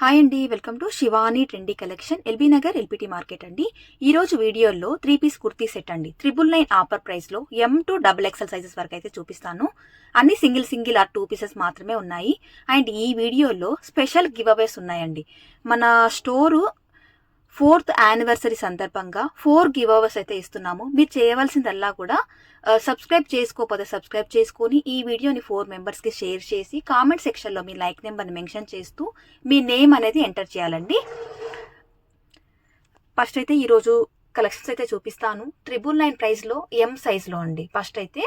Hi అండి, welcome to Shivani trendy collection, LB Nagar LPT market అండి. ఈ రోజు వీడియోలో 3 పీస్ కుర్తీ సెట్ అండి 999 ఆఫర్ ప్రైస్ లో M to XXL సైజెస్ వరకు అయితే చూపిస్తాను. అన్ని సింగిల్ ఆర్ 2 పీసెస్ మాత్రమే ఉన్నాయి. అండ్ ఈ వీడియోలో స్పెషల్ గివ్ అవేస్ ఉన్నాయండి. మన స్టోరు 4th యానివర్సరీ సందర్భంగా 4 గివ్ అవేస్ అయితే ఇస్తున్నాము. మీరు చేయవలసిందల్లా కూడా సబ్స్క్రైబ్ చేసుకోకపోతే సబ్స్క్రైబ్ చేసుకొని ఈ వీడియోని 4 మెంబర్స్కి షేర్ చేసి కామెంట్ సెక్షన్లో మీ లైక్ నెంబర్ని మెన్షన్ చేస్తూ మీ నేమ్ అనేది ఎంటర్ చేయాలండి. ఫస్ట్ అయితే ఈరోజు కలెక్షన్స్ అయితే చూపిస్తాను. 999 ప్రైస్లో M సైజ్లో అండి. ఫస్ట్ అయితే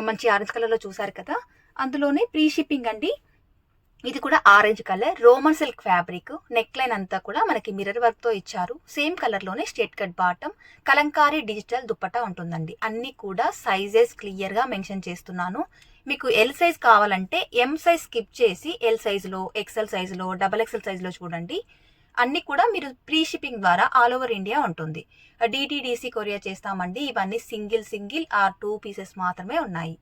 మంచి ఆరెంజ్ కలర్లో చూసారు కదా, అందులోనే ప్రీ షిప్పింగ్ అండి. ఇది కూడా orange colour, Roman silk fabric, neck line అంతా కూడా మనకి మిర్రర్ వర్క్ తో ఇచ్చారు. సేమ్ కలర్ లోనే straight cut bottom, Kalamkari digital dupatta ఉంటుందండి. అన్ని కూడా సైజెస్ క్లియర్ గా మెన్షన్ చేస్తున్నాను. మీకు ఎల్ సైజ్ కావాలంటే M సైజ్ స్కిప్ చేసి ఎల్ సైజులో, XL సైజులో, XXL సైజులో చూడండి. అన్ని కూడా మీరు ప్రీ షిప్పింగ్ ద్వారా ఆల్ ఓవర్ ఇండియా ఉంటుంది. DTDC కొరియర్ చేస్తామండి. ఇవన్నీ సింగిల్ ఆర్ 2 పీసెస్ మాత్రమే ఉన్నాయి.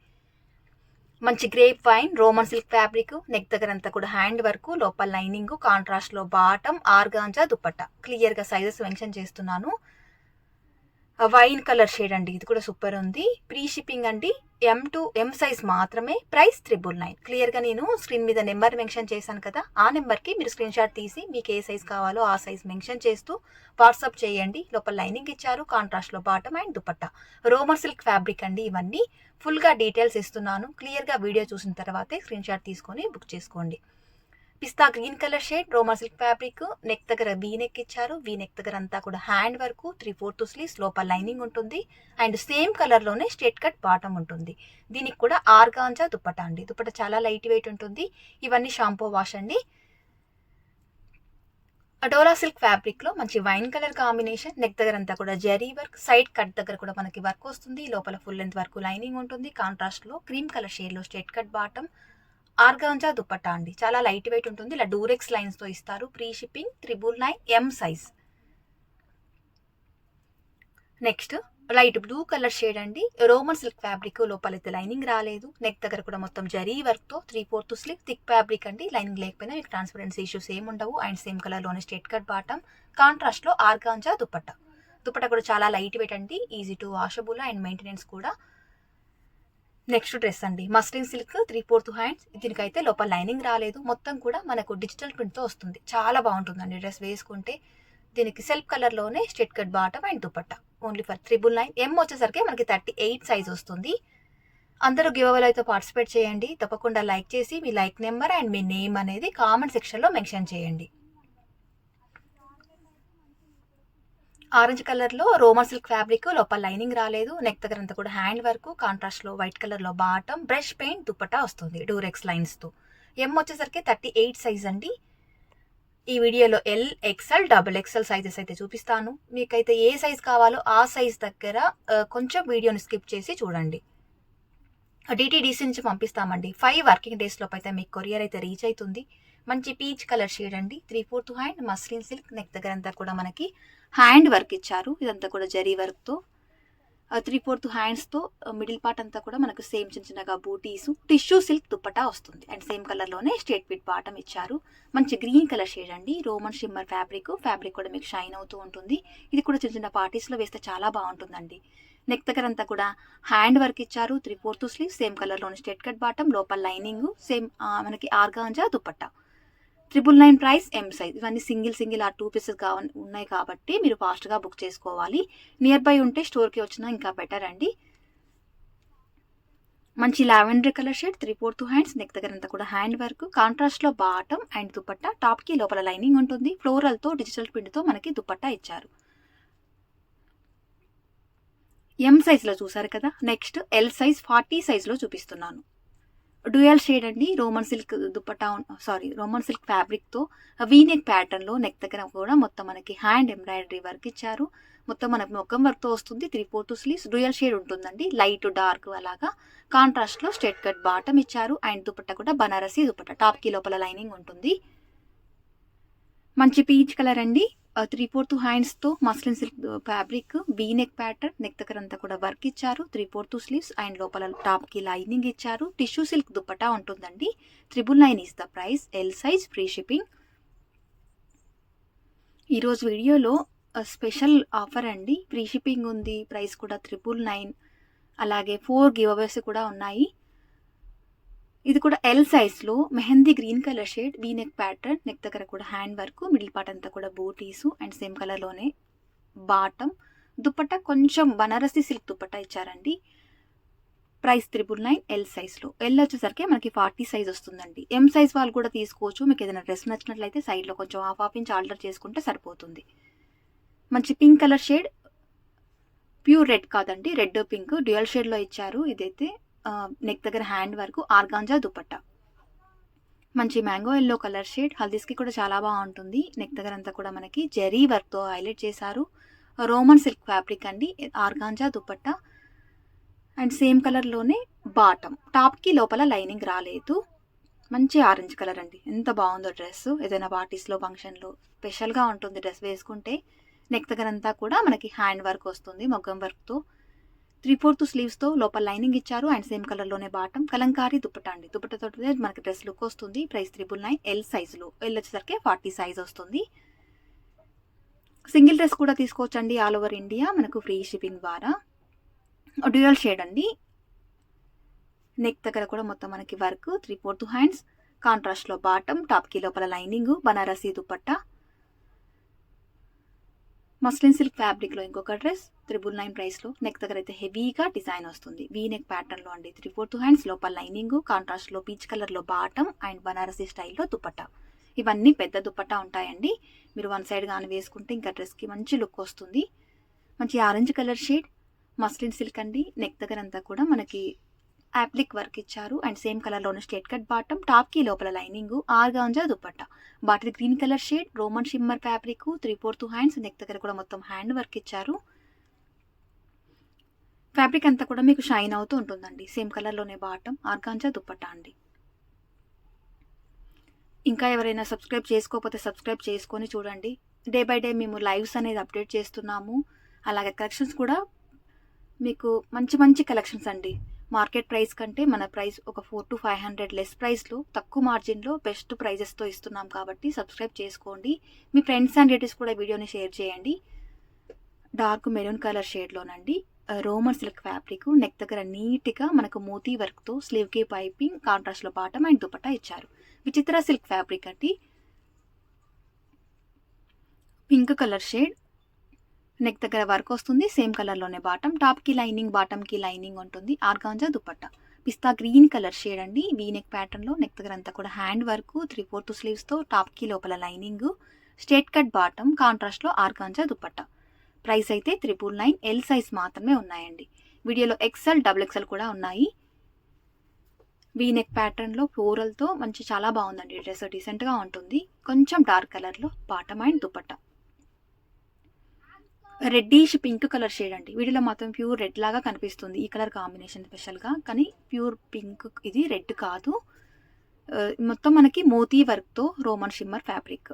మంచి grape wine, Roman silk fabric, neck దగ్గర అంతా కూడా హ్యాండ్ వర్క్, లోపల లైనింగ్, కాంట్రాస్ట్ లో బాటమ్, ఆర్గాంజా దుపట్టా. క్లియర్ గా సైజెస్ మెన్షన్ చేస్తున్నాను. వైన్ కలర్ షేడ్ అండి, ఇది కూడా సూపర్ ఉంది. ప్రీ షిప్పింగ్ అండి. M సైజ్ మాత్రమే. ప్రైస్ 999. క్లియర్ గా నేను స్క్రీన్ మీద నెంబర్ మెన్షన్ చేశాను కదా, ఆ నెంబర్ కి మీరు స్క్రీన్ షాట్ తీసి మీకు ఏ సైజ్ కావాలో ఆ సైజ్ మెన్షన్ చేస్తూ వాట్సాప్ చేయండి. లోపల లైనింగ్ ఇచ్చారు, కాంట్రాస్ట్ లో bottom and dupatta. Roman silk fabric అండి. ఇవన్నీ ఫుల్ గా డీటెయిల్స్ ఇస్తున్నాను. క్లియర్ గా వీడియో చూసిన తర్వాతే స్క్రీన్ షాట్ తీసుకొని బుక్ చేసుకోండి. Pista green colour shade, Roman silk fabric, neck దగ్గర వీ నెక్ ఇచ్చారు. వీ నెక్ దగ్గర అంతా కూడా హ్యాండ్ వర్క్, 3/4 స్లీవ్స్, లోపల లైనింగ్ ఉంటుంది. అండ్ సేమ్ కలర్ లోనే స్ట్రేట్ కట్ బాటమ్ ఉంటుంది. దీనికి కూడా ఆర్గాంజా దుపట్టా అండి. దుపట్టా చాలా లైట్ వెయిట్ ఉంటుంది. ఇవన్నీ షాంపూ వాష్ అండి. డోలా సిల్క్ ఫ్యాబ్రిక్ లో మంచి వైన్ కలర్ కాంబినేషన్. నెక్ దగ్గర అంతా కూడా జరీ వర్క్, సైడ్ కట్ దగ్గర కూడా మనకి వర్క్ వస్తుంది. లోపల ఫుల్ లెంత్ వర్క్ లైనింగ్ ఉంటుంది. కాంట్రాస్ట్ లో క్రీమ్ కలర్ షేడ్ లో straight cut bottom, organza dupatta అండి. చాలా లైట్ వెయిట్ ఉంటుంది. ఇలా డూరెక్స్ లైన్స్ తో ఇస్తారు. Free shipping 999 M size. Next light blue colour shade అండి. రోమన్ సిల్క్ ఫ్యాబ్రిక్, లోపల అయితే లైనింగ్ రాలేదు. నెక్ దగ్గర కూడా మొత్తం జరీ వర్క్ తో 3/4 స్లీవ్, థిక్ ఫ్యాబ్రిక్ అండి. లైనింగ్ లేకపోయినా మీకు ట్రాన్స్పరెన్సీ ఇష్యూస్ ఏమి ఉండవు. అండ్ సేమ్ కలర్ లోనే స్ట్రేట్ కట్ బాటమ్, కాంట్రాస్ట్ లో ఆర్గాంజా దుపట్టా. దుపట్టా కూడా చాలా లైట్ వెయిట్ అండి. Easy to washable and maintenance కూడా. నెక్స్ట్ డ్రెస్ అండి, మస్లిన్ సిల్క్, 3/4 హ్యాండ్స్. దీనికైతే లోపల లైనింగ్ రాలేదు. మొత్తం కూడా మనకు డిజిటల్ ప్రింట్ తో వస్తుంది. చాలా బాగుంటుందండి డ్రెస్ వేసుకుంటే. దీనికి సెల్ఫ్ కలర్ లోనే straight cut bottom and dupatta. Only for 999. M వచ్చేసరికి మనకి 38 సైజ్ వస్తుంది. అందరూ గివ్ అవేలో అయితే పార్టిసిపేట్ చేయండి. తప్పకుండా లైక్ చేసి మీ లైక్ నెంబర్ అండ్ మీ నేమ్ అనేది కామెంట్ సెక్షన్ లో మెన్షన్ చేయండి. ఆరెంజ్ కలర్ లో రోమన్ సిల్క్ ఫ్యాబ్రిక్, లోపల లైనింగ్ రాలేదు. నెక్ దగ్గర అంతా కూడా హ్యాండ్ వర్క్, కాంట్రాస్ట్ లో వైట్ కలర్ లో బాటమ్, బ్రష్ పెయింట్ దుపట్టా వస్తుంది డూరెక్స్ లైన్స్ తో. M వచ్చేసరికి 38 సైజ్ అండి. ఈ వీడియోలో L, XL, XXL సైజెస్ అయితే చూపిస్తాను. మీకైతే ఏ సైజ్ కావాలో ఆ సైజ్ దగ్గర కొంచెం వీడియోని స్కిప్ చేసి చూడండి. DTDC నుంచి పంపిస్తామండి. 5 వర్కింగ్ డేస్ లోపు అయితే మీకు కొరియర్ అయితే రీచ్ అవుతుంది. మంచి పీచ్ కలర్ షేడ్ అండి. 3/4 హ్యాండ్, మస్లిన్ సిల్క్. నెక్ దగ్గర అంతా కూడా మనకి హ్యాండ్ వర్క్ ఇచ్చారు. ఇదంతా కూడా జరీ వర్క్ తో 3/4 హ్యాండ్స్ తో మిడిల్ పార్ట్ అంతా కూడా మనకు సేమ్ చిన్నగా బూటీస్, టిష్యూ సిల్క్ దుపట్టా వస్తుంది. అండ్ సేమ్ కలర్ లోనే స్ట్రేట్ ఫిట్ బాటమ్ ఇచ్చారు. మంచి గ్రీన్ కలర్ షేడ్ అండి. రోమన్ షిమ్మర్ ఫ్యాబ్రిక్ కూడా మీకు షైన్ అవుతూ ఉంటుంది. ఇది కూడా చిన్న పార్టీస్ లో వేస్తే చాలా బాగుంటుందండి. నెక్ దగ్గర అంతా కూడా హ్యాండ్ వర్క్ ఇచ్చారు. 3/4 స్లీవ్, సేమ్ కలర్ లోని స్ట్రేట్ కట్ బాటమ్, లోపల లైనింగ్, సేమ్ మనకి organza dupatta. 999 price. M size. ఇవన్నీ సింగిల్ ఆర్ 2 పీసెస్ ఉన్నాయి కాబట్టి మీరు ఫాస్ట్ గా బుక్ చేసుకోవాలి. నియర్ బై ఉంటే స్టోర్ కి వచ్చినా ఇంకా బెటర్ అండి. మంచి lavender colour shade, 3/4 hands. Neck దగ్గర అంతా కూడా హ్యాండ్ వర్క్, కాంట్రాస్ట్ లో బాటమ్ అండ్ దుపట్టా. టాప్ కి లోపల లైనింగ్ ఉంటుంది. ఫ్లోరల్ తో డిజిటల్ ప్రింట్ తో మనకి దుపట్టా ఇచ్చారు. M సైజ్ లో చూసారు కదా. నెక్స్ట్ L సైజ్ 40 సైజ్ లో చూపిస్తున్నాను. డ్యూయల్ షేడ్ అండి. Roman silk dupatta, Roman silk fabric తో వీనెక్ ప్యాటర్న్ లో నెక్ దగ్గర కూడా మొత్తం మనకి హ్యాండ్ ఎంబ్రాయిడరీ వర్క్ ఇచ్చారు. మొత్తం మనకి మొక్కం వర్క్ తో వస్తుంది. 3/4 స్లీవ్స్, డ్యూయల్ షేడ్ ఉంటుందండి. లైట్ డార్క్ అలాగా. కాంట్రాస్ట్ లో స్ట్రేట్ కట్ బాటమ్ ఇచ్చారు. అండ్ దుపట్టా కూడా బనారసి దుపట్టా. టాప్ కి లోపల లైనింగ్ ఉంటుంది. మంచి పీచ్ కలర్ అండి. 3/4 హ్యాండ్స్ తో muslin silk fabric, V-neck pattern. Neck దగ్గర అంతా కూడా వర్క్ ఇచ్చారు. 3/4 స్లీవ్స్ అండ్ లోపల టాప్ కి లైనింగ్ ఇచ్చారు. టిష్యూ సిల్క్ దుపట్టా ఉంటుందండి. 999 is the price. L size, free shipping. ఈరోజు వీడియోలో స్పెషల్ ఆఫర్ అండి. ఫ్రీ షిప్పింగ్ ఉంది. ప్రైస్ కూడా 999. అలాగే 4 గివ్ అవేస్ కూడా ఉన్నాయి. ఇది కూడా ఎల్ సైజ్లో mehndi green colour shade, V neck pattern, neck దగ్గర కూడా హ్యాండ్ వర్క్, మిడిల్ పార్ట్ అంతా కూడా బూటీసు అండ్ సేమ్ కలర్లోనే బాటమ్. దుపట్టా కొంచెం బనారసి సిల్క్ దుపట్టా ఇచ్చారండి. ప్రైస్ 999 ఎల్ సైజ్లో. ఎల్ వచ్చేసరికి మనకి 40 సైజ్ వస్తుందండి. ఎం సైజ్ వాళ్ళు కూడా తీసుకోవచ్చు. మీకు ఏదైనా డ్రెస్ నచ్చినట్లయితే సైడ్లో కొంచెం హాఫ్ ఇంచ్ ఆల్టర్ చేసుకుంటే సరిపోతుంది. మంచి pink colour shade, pure red కాదండి, రెడ్ పింక్ డ్యూయల్ షేడ్లో ఇచ్చారు. ఇదైతే నెక్ దగ్గర హ్యాండ్ వరకు ఆర్గాంజా దుపట్టా. మంచి మ్యాంగో ఎల్లో కలర్ షేడ్, హల్దీస్కి కూడా చాలా బాగుంటుంది. నెక్ దగ్గర అంతా కూడా మనకి జెరీ వర్క్తో హైలైట్ చేశారు. రోమన్ సిల్క్ ఫ్యాబ్రిక్ అండి, ఆర్గాంజా దుపట్టా అండ్ సేమ్ కలర్లోనే బాటమ్. టాప్కి లోపల లైనింగ్ రాలేదు. మంచి ఆరెంజ్ కలర్ అండి, ఎంత బాగుందో డ్రెస్. ఏదైనా పార్టీస్లో ఫంక్షన్లో స్పెషల్గా ఉంటుంది డ్రెస్ వేసుకుంటే. నెక్ దగ్గర అంతా కూడా మనకి హ్యాండ్ వర్క్ వస్తుంది మొగ్గం వర్క్తో. 3/4 స్లీవ్స్తో లోపల లైనింగ్ ఇచ్చారు అండ్ సేమ్ కలర్లోనే బాటమ్. కలంకారీ దుపట్టా అండి, దుపట్టతో మనకి డ్రెస్ లుక్ వస్తుంది. ప్రైస్ 999 ఎల్ సైజులో. ఎల్ వచ్చేసరికి 40 సైజ్ వస్తుంది. సింగిల్ డ్రెస్ కూడా తీసుకోవచ్చండి. ఆల్ ఓవర్ ఇండియా మనకు ఫ్రీ షిప్పింగ్ ద్వారా. డ్యూయల్ షేడ్ అండి, నెక్ దగ్గర కూడా మొత్తం మనకి వర్క్, 3/4 హ్యాండ్స్, కాంట్రాస్ట్లో బాటమ్, టాప్కి లోపల lining, Banarasi dupatta. Muslin silk ఫ్యాబ్రిక్లో ఇంకొక డ్రెస్ 999 ప్రైస్లో. నెక్ దగ్గర అయితే హెవీగా డిజైన్ వస్తుంది. వీ నెక్ ప్యాటర్న్లో అండి, 3/4 హ్యాండ్స్, లోపల లైనింగ్, కాంట్రాస్ట్లో పీచ్ కలర్లో బాటమ్ అండ్ బనారసి స్టైల్లో దుపట్టా. ఇవన్నీ పెద్ద దుపట్టా ఉంటాయండి. మీరు వన్ సైడ్ కానీ వేసుకుంటే ఇంకా డ్రెస్కి మంచి లుక్ వస్తుంది. మంచి orange colour shade, muslin silk అండి. నెక్ దగ్గర అంతా కూడా మనకి యాప్లిక్ వర్క్ ఇచ్చారు అండ్ సేమ్ కలర్లోనే స్ట్రేట్ కట్ బాటమ్, టాప్కి లోపల lining, organza dupatta. Bottle green colour shade, Roman shimmer fabric, 3/4 hands, neck దగ్గర కూడా మొత్తం హ్యాండ్ వర్క్ ఇచ్చారు. ఫ్యాబ్రిక్ అంతా కూడా మీకు షైన్ అవుతూ ఉంటుందండి. సేమ్ కలర్లోనే బాటమ్, ఆర్గాంజా దుపట్టా అండి. ఇంకా ఎవరైనా సబ్స్క్రైబ్ చేసుకోకపోతే సబ్స్క్రైబ్ చేసుకొని చూడండి. డే బై డే మేము లైవ్స్ అనేది అప్డేట్ చేస్తున్నాము. అలాగే కలెక్షన్స్ కూడా మీకు మంచి మంచి కలెక్షన్స్ అండి. మార్కెట్ ప్రైస్ కంటే మన ప్రైస్ ఒక 400 to 500 లెస్ ప్రైస్లో, తక్కువ మార్జిన్లో బెస్ట్ ప్రైజెస్తో ఇస్తున్నాం కాబట్టి సబ్స్క్రైబ్ చేసుకోండి. మీ ఫ్రెండ్స్ అండ్ రిలేటివ్స్ కూడా వీడియోని షేర్ చేయండి. డార్క్ మెరూన్ కలర్ షేడ్లోనండి, రోమన్ సిల్క్ ఫ్యాబ్రిక్, నెక్ దగ్గర నీట్గా మనకు మోతీ వర్క్తో స్లీవ్కి పైపింగ్, కాంట్రాస్ట్లో బాటమ్ అండ్ దుపట్టా ఇచ్చారు. విచిత్ర సిల్క్ ఫ్యాబ్రిక్ అండి, పింక్ కలర్ షేడ్, నెక్ దగ్గర వర్క్ వస్తుంది. సేమ్ కలర్లోనే బాటమ్, టాప్కి లైనింగ్, బాటమ్కి లైనింగ్ ఉంటుంది. Organza dupatta. Pista green colour shade అండి, వీ నెక్ ప్యాటర్న్లో, నెక్ దగ్గర అంతా కూడా హ్యాండ్ వర్క్, 3/4 స్లీవ్స్తో, టాప్కి లోపల లైనింగ్, స్ట్రేట్ కట్ బాటమ్, కాంట్రాస్ట్లో ఆర్గాంజా దుపట్టా. ప్రైస్ అయితే 999 ఎల్ సైజ్ మాత్రమే ఉన్నాయండి. వీడియోలో ఎక్సెల్, XXL కూడా ఉన్నాయి. వీ నెక్ ప్యాటర్న్లో ఫ్లోరల్తో మంచి చాలా బాగుందండి డ్రెస్, డీసెంట్గా ఉంటుంది. కొంచెం డార్క్ కలర్లో bottom and dupatta. Reddish pink colour shade అండి. వీడియోలో మాత్రం ప్యూర్ రెడ్ లాగా కనిపిస్తుంది ఈ కలర్ కాంబినేషన్ స్పెషల్గా, కానీ ప్యూర్ పింక్ ఇది, రెడ్ కాదు. మొత్తం మనకి మోతీ వర్క్తో రోమన్ షిమ్మర్ ఫ్యాబ్రిక్.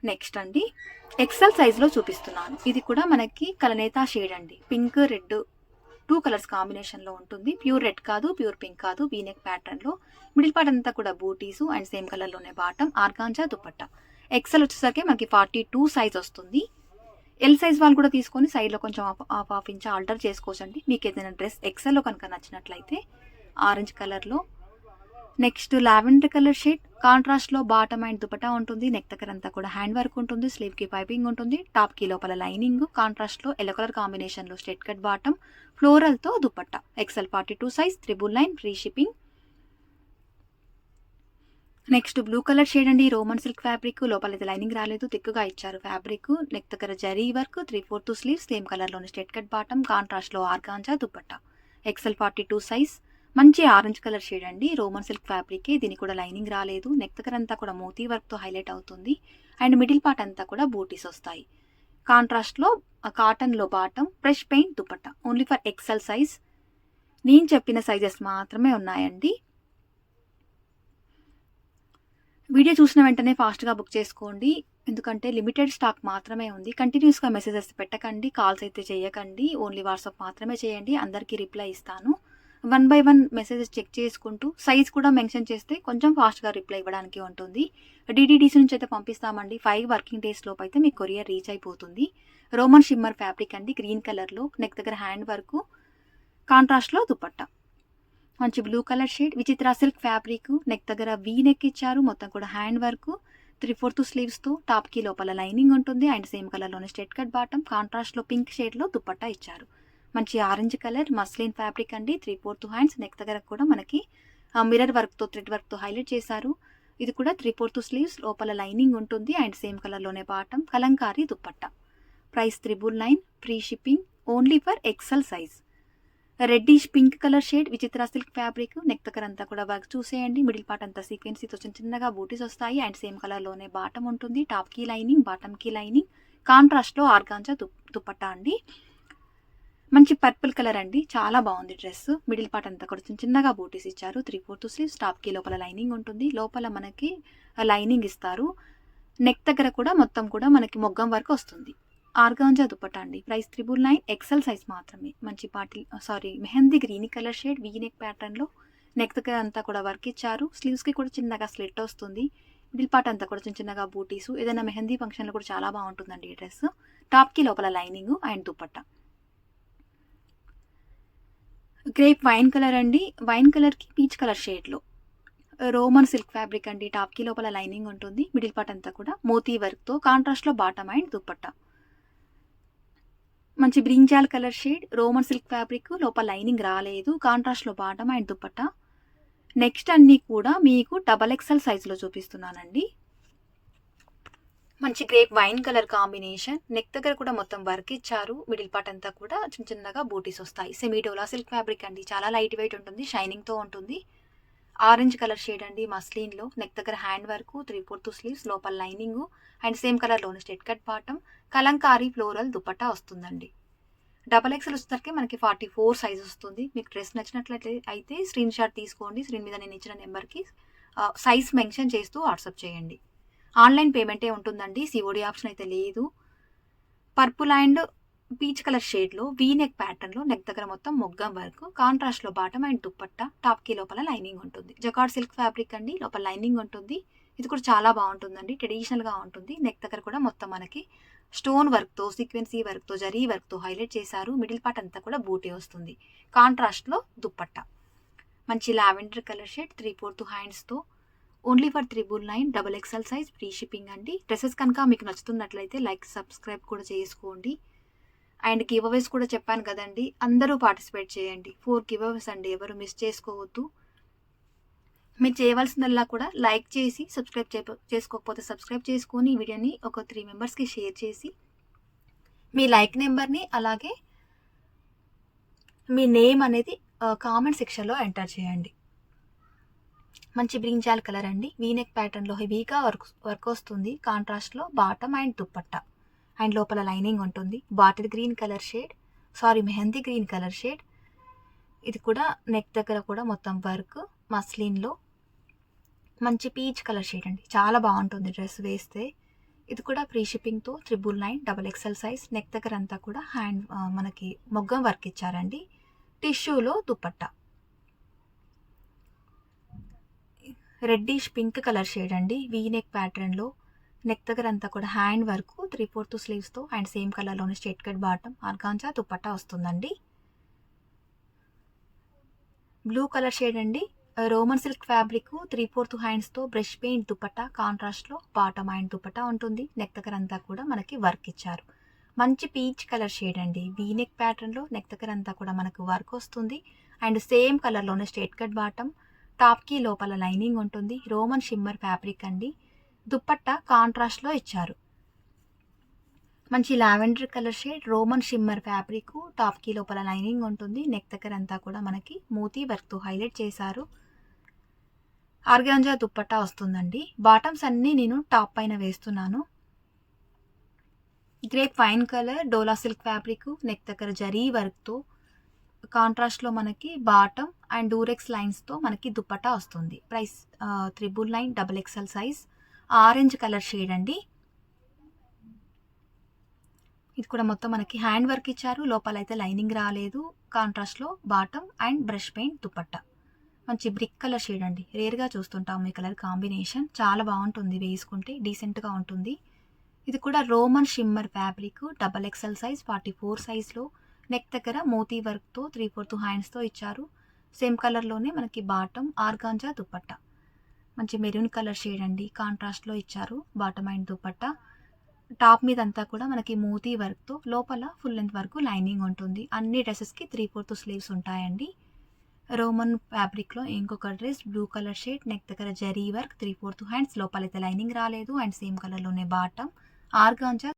నెక్స్ట్ అండి, ఎక్సెల్ సైజ్లో చూపిస్తున్నాను. ఇది కూడా మనకి కలనేతా షేడ్ అండి, పింక్ రెడ్ 2 కలర్స్ కాంబినేషన్లో ఉంటుంది. ప్యూర్ రెడ్ కాదు, ప్యూర్ పింక్ కాదు. వీ నెక్ ప్యాటర్న్లో, మిడిల్ పార్ట్ అంతా కూడా బూటీసు అండ్ సేమ్ కలర్లోనే బాటమ్, ఆర్గాంజా దుపట్టా. ఎక్సెల్ వచ్చేసరికి మనకి 42 సైజ్ వస్తుంది. ఎల్ సైజ్ వాళ్ళు కూడా తీసుకొని సైడ్లో కొంచెం హాఫ్ ఇంచ్ ఆల్టర్ చేసుకోవచ్చండి. మీకు ఏదైనా డ్రెస్ ఎక్సెల్లో కనుక నచ్చినట్లయితే. ఆరెంజ్ కలర్లో, నెక్స్ట్ లావెండర్ కలర్ షేడ్, కాంట్రాస్ట్లో బాటమ్ అండ్ దుపట్టా ఉంటుంది. నెక్ దగ్గర అంతా కూడా హ్యాండ్ వర్క్ ఉంటుంది. స్లీవ్కి పైపింగ్ ఉంటుంది. టాప్కి లోపల లైనింగ్, కాంట్రాస్ట్లో ఎల్లో కలర్ కాంబినేషన్లో స్ట్రేట్ కట్ బాటమ్, ఫ్లోరల్తో dupatta. XL 42 size, 999 free shipping. Next blue colour shade అండి, రోమన్ సిల్క్ ఫ్యాబ్రిక్, లోపల అయితే లైనింగ్ రాలేదు, తిక్కుగా ఇచ్చారు ఫ్యాబ్రిక్. నెక్ దగ్గర జరీ వర్క్, 3/4 స్లీవ్స్, సేమ్ కలర్లోని స్ట్రేట్ కట్ బాటమ్, కాంట్రాస్ట్లో ఆర్గాంజా దుపట్టా. XL 42 size. మంచి ఆరెంజ్ కలర్ షేడ్ అండి, రోమన్ సిల్క్ ఫ్యాబ్రిక్, దీనికి కూడా లైనింగ్ రాలేదు. నెక్ దగ్గర అంతా కూడా మోతీ వర్క్తో హైలైట్ అవుతుంది అండ్ మిడిల్ పార్ట్ అంతా కూడా బూటీస్ వస్తాయి. కాంట్రాస్ట్లో కాటన్లో bottom, fresh paint dupatta. Only for XL size. నేను చెప్పిన సైజెస్ మాత్రమే ఉన్నాయండి. వీడియో చూసిన వెంటనే ఫాస్ట్గా బుక్ చేసుకోండి, ఎందుకంటే లిమిటెడ్ స్టాక్ మాత్రమే ఉంది. కంటిన్యూస్గా మెసేజెస్ పెట్టకండి, కాల్స్ అయితే చేయకండి, ఓన్లీ వాట్సాప్ మాత్రమే చేయండి. అందరికీ రిప్లై ఇస్తాను. 1 బై 1 మెసేజెస్ చెక్ చేసుకుంటూ సైజ్ కూడా మెన్షన్ చేస్తే కొంచెం ఫాస్ట్‌గా రిప్లై ఇవ్వడానికి ఉంటుంది. డీటీడీసీ నుంచి అయితే పంపిస్తామండి. 5 వర్కింగ్ డేస్ లోపు అయితే మీకు కొరియర్ రీచ్ అయిపోతుంది. రోమన్ షిమ్మర్ ఫ్యాబ్రిక్ అండి, గ్రీన్ కలర్‌లో, నెక్ దగ్గర హ్యాండ్ వర్కు, కాంట్రాస్ట్‌లో దుపట్టా. మంచి blue colour shade, Vichitra silk fabric, neck దగ్గర వీ నెక్ ఇచ్చారు, మొత్తం కూడా హ్యాండ్ వర్క్, 3/4 స్లీవ్స్తో, టాప్కి లోపల లైనింగ్ ఉంటుంది అండ్ సేమ్ కలర్లోనే స్ట్రెట్ కట్ బాటమ్, కాంట్రాస్ట్లో పింక్ షేడ్లో దుపట్టా ఇచ్చారు. మంచి ఆరెంజ్ కలర్ మస్లిన్ ఫ్యాబ్రిక్ అండి, 3/4 హ్యాండ్స్, నెక్ దగ్గర కూడా మనకి మిర్రర్ వర్క్తో థ్రెడ్ వర్క్తో హైలైట్ చేశారు. ఇది కూడా 3/4 స్లీవ్స్, లోపల లైనింగ్ ఉంటుంది అండ్ సేమ్ కలర్లోనే bottom, Kalamkari dupatta. Price 999, free shipping, only for XL size. Reddish pink colour shade, Vichitra silk fabric, neck దగ్గర అంతా కూడా వర్క్ చూసేయండి. మిడిల్ పార్ట్ అంతా సీక్వెన్సీతో చిన్నగా బూటీస్ వస్తాయి అండ్ సేమ్ కలర్లోనే బాటమ్ ఉంటుంది. టాప్కి లైనింగ్, బాటమ్కి లైనింగ్, కాంట్రాస్ట్లో ఆర్గాంజా దుపట్టా అండి. మంచి పర్పుల్ కలర్ అండి, చాలా బాగుంది డ్రెస్. మిడిల్ పార్ట్ అంతా కూడా చిన్నగా బూటీస్ ఇచ్చారు. 3/4 స్లీవ్స్, టాప్కి లోపల లైనింగ్ ఉంటుంది. లోపల మనకి లైనింగ్ ఇస్తారు. నెక్ దగ్గర కూడా మొత్తం కూడా మనకి మొగ్గం వర్క్ వస్తుంది. ఆర్గాంజా దుపట్టా అండి. ప్రైస్ 999, ఎక్సెల్ సైజ్ మాత్రమే. మంచి mehndi green colour shade, we neck ప్యాటర్న్లో, నెక్ దగ్గర అంతా కూడా వర్క్ ఇచ్చారు. స్లీవ్స్కి కూడా చిన్నగా స్లిట్ వస్తుంది. మిడిల్ పార్ట్ అంతా కూడా చిన్నగా బూటీసు. ఏదైనా మెహందీ ఫంక్షన్లో కూడా చాలా బాగుంటుందండి ఈ డ్రెస్. టాప్కి లోపల lining and dupatta. Grape wine colour అండి, వైన్ కలర్కి పీచ్ కలర్ షేడ్లో, రోమన్ సిల్క్ ఫ్యాబ్రిక్ అండి, టాప్కి లోపల లైనింగ్ ఉంటుంది. మిడిల్ పార్ట్ అంతా కూడా మోతీ వర్క్తో, కాంట్రాస్ట్లో బాటమ్ అండ్ దుపట్టా. మంచి brinjal colour shade, Roman silk fabric, లోపల లైనింగ్ రాలేదు, కాంట్రాస్ట్లో బాటమ్ అండ్ దుపట్టా. నెక్స్ట్ అన్నీ కూడా మీకు XXL సైజులో చూపిస్తున్నానండి. మంచి grape wine colour combination, neck దగ్గర కూడా మొత్తం వర్క్ ఇచ్చారు. మిడిల్ పార్ట్ అంతా కూడా చిన్నగా బూటీస్ వస్తాయి. సెమీడోలా సిల్క్ ఫ్యాబ్రిక్ అండి, చాలా లైట్ వెయిట్ ఉంటుంది, షైనింగ్తో ఉంటుంది. ఆరెంజ్ కలర్ షేడ్ అండి మస్లిన్లో, నెక్ దగ్గర హ్యాండ్ వర్క్, 3/4 స్లీవ్స్, లోపల లైనింగ్ అండ్ సేమ్ కలర్లోని straight cut bottom, Kalamkari floral dupatta వస్తుందండి. XXL వచ్చేసరికి మనకి 44 సైజ్ వస్తుంది. మీకు డ్రెస్ నచ్చినట్లయితే అయితే స్క్రీన్ షాట్ తీసుకోండి. స్క్రీన్ మీద నేను ఇచ్చిన నెంబర్కి సైజ్ మెన్షన్ చేస్తూ వాట్సాప్ చేయండి. ఆన్లైన్ పేమెంటే ఉంటుందండి, సిఓడి ఆప్షన్ అయితే లేదు. పర్పుల్ అండ్ పీచ్ కలర్ షేడ్లో, వీ నెక్ ప్యాటర్న్లో, నెక్ దగ్గర మొత్తం మొగ్గం వర్క్, కాంట్రాస్ట్లో బాటమ్ అండ్ దుపట్టా, టాప్కి లోపల లైనింగ్ ఉంటుంది. జకార్డ్ సిల్క్ ఫ్యాబ్రిక్ అండి, లోపల లైనింగ్ ఉంటుంది. ఇది కూడా చాలా బాగుంటుందండి, ట్రెడిషనల్గా ఉంటుంది. నెక్ దగ్గర కూడా మొత్తం మనకి స్టోన్ వర్క్తో, సీక్వెన్సీ వర్క్తో, జరీ వర్క్తో హైలైట్ చేశారు. మిడిల్ పార్ట్ అంతా కూడా బూటీ వస్తుంది. కాంట్రాస్ట్లో దుపట్టా. మంచి లావెండర్ కలర్ షేడ్, 3/4 హ్యాండ్స్తో, only for 999, XXL size, free shipping అండి. డ్రెస్సెస్ కనుక మీకు నచ్చుతున్నట్లయితే లైక్, సబ్స్క్రైబ్ కూడా చేసుకోండి. అండ్ గివ్ అవేస్ కూడా చెప్పాను కదండి, అందరూ పార్టిసిపేట్ చేయండి. 4 గివ్ అవేస్ అండి, ఎవరు మిస్ చేసుకోవద్దు. మీరు చేయవలసిందల్లా కూడా లైక్ చేసి, సబ్స్క్రైబ్ చేసుకోకపోతే సబ్స్క్రైబ్ చేసుకొని, ఈ వీడియోని ఒక 3 మెంబర్స్కి షేర్ చేసి, మీ లైక్ నెంబర్ని అలాగే మీ నేమ్ అనేది కామెంట్ సెక్షన్లో ఎంటర్ చేయండి. మంచి బ్రింజాల్ కలర్ అండి, వీనెక్ ప్యాటర్న్లో హెవీగా వర్క్ వస్తుంది. కాంట్రాస్ట్లో బాటమ్ అండ్ దుపట్టా అండ్ లోపల లైనింగ్ ఉంటుంది. Bottle green colour shade, mehndi green colour shade. ఇది కూడా నెక్ దగ్గర కూడా మొత్తం వర్క్, మస్లిన్లో. మంచి పీచ్ కలర్ షేడ్ అండి, చాలా బాగుంటుంది డ్రెస్ వేస్తే. ఇది కూడా ఫ్రీ షిప్పింగ్తో 999, XXL సైజ్. నెక్ దగ్గర అంతా కూడా మనకి మొగ్గం వర్క్ ఇచ్చారండి. టిష్యూలో dupatta. Reddish pink colour shade అండి, వీ నెక్ ప్యాటర్న్లో, నెక్ దగ్గర అంతా కూడా హ్యాండ్ వర్క్, 3/4 స్లీవ్స్తో అండ్ సేమ్ కలర్లోని straight cut bottom, organza dupatta వస్తుందండి. బ్లూ కలర్ షేడ్ అండి, రోమన్ సిల్క్ ఫ్యాబ్రిక్, 3/4 హ్యాండ్స్తో, బ్రష్ పెయింట్ దుపట్టా, కాంట్రాస్ట్లో బాటమ్ అండ్ దుపట్టా ఉంటుంది. నెక్ దగ్గర అంతా కూడా మనకి వర్క్ ఇచ్చారు. మంచి పీచ్ కలర్ షేడ్ అండి, వీ నెక్ ప్యాటర్న్లో, నెక్ దగ్గర అంతా కూడా మనకు వర్క్ వస్తుంది అండ్ సేమ్ కలర్లోనే స్ట్రెట్ కట్ బాటమ్, టాప్కి లోపల లైనింగ్ ఉంటుంది. రోమన్ షిమ్మర్ ఫ్యాబ్రిక్ అండి, దుపట్టా కాంట్రాస్ట్లో ఇచ్చారు. మంచి lavender colour shade, Roman shimmer fabric, టాప్కి లోపల లైనింగ్ ఉంటుంది. నెక్ దగ్గర అంతా కూడా మనకి మోతీ వర్క్తో హైలైట్ చేశారు. ఆర్గాంజా దుపట్టా వస్తుందండి. బాటమ్స్ అన్నీ నేను టాప్ పైన వేస్తున్నాను. గ్రేప్ వైన్ కలర్, డోలా సిల్క్ ఫ్యాబ్రిక్, నెక్ దగ్గర జరీ వర్క్తో, కాంట్రాస్ట్లో మనకి బాటమ్ అండ్ డూరెక్స్ లైన్స్తో మనకి దుపట్టా వస్తుంది. Price 999, XXL size. Orange colour shade అండి, ఇది కూడా మొత్తం మనకి హ్యాండ్ వర్క్ ఇచ్చారు. లోపలైతే లైనింగ్ రాలేదు. కాంట్రాస్ట్‌లో bottom and brush paint dupatta. మంచి బ్రిక్ కలర్ షేడ్ అండి. రేర్‌గా చూస్తుంటాం ఈ కలర్ కాంబినేషన్. చాలా బావుంటుంది వేసుకుంటే డీసెంట్‌గా ఉంటుంది. ఇది కూడా Roman shimmer fabric double XL size 44 సైజ్‌లో నెక్ దగ్గర మోతీ వర్క్‌తో 3/4 హ్యాండ్స్‌తో ఇచ్చారు. సేమ్ కలర్‌లోనే మనకి బాటమ్ ఆర్గాంజా దుపట్టా. మంచి మెరూన్ కలర్ షేడ్ అండి. కాంట్రాస్ట్‌లో ఇచ్చారు బాటమ్ అండ్ దుపట్టా. టాప్ మీదంతా కూడా మనకి మోతీ వర్క్‌తో లోపల ఫుల్ లెంత్ వరకు లైనింగ్ ఉంటుంది. అన్ని డ్రెసెస్‌కి 3/4 స్లీవ్స్ ఉంటాయండి. రోమన్ ఫ్యాబ్రిక్‌లో ఇంకొక dress blue colour shade neck దగ్గర జరీ వర్క్ 3/4 హ్యాండ్స్ లోపలైతే లైనింగ్ రాలేదు అండ్ సేమ్ కలర్‌లోనే బాటమ్ ఆర్గాంజా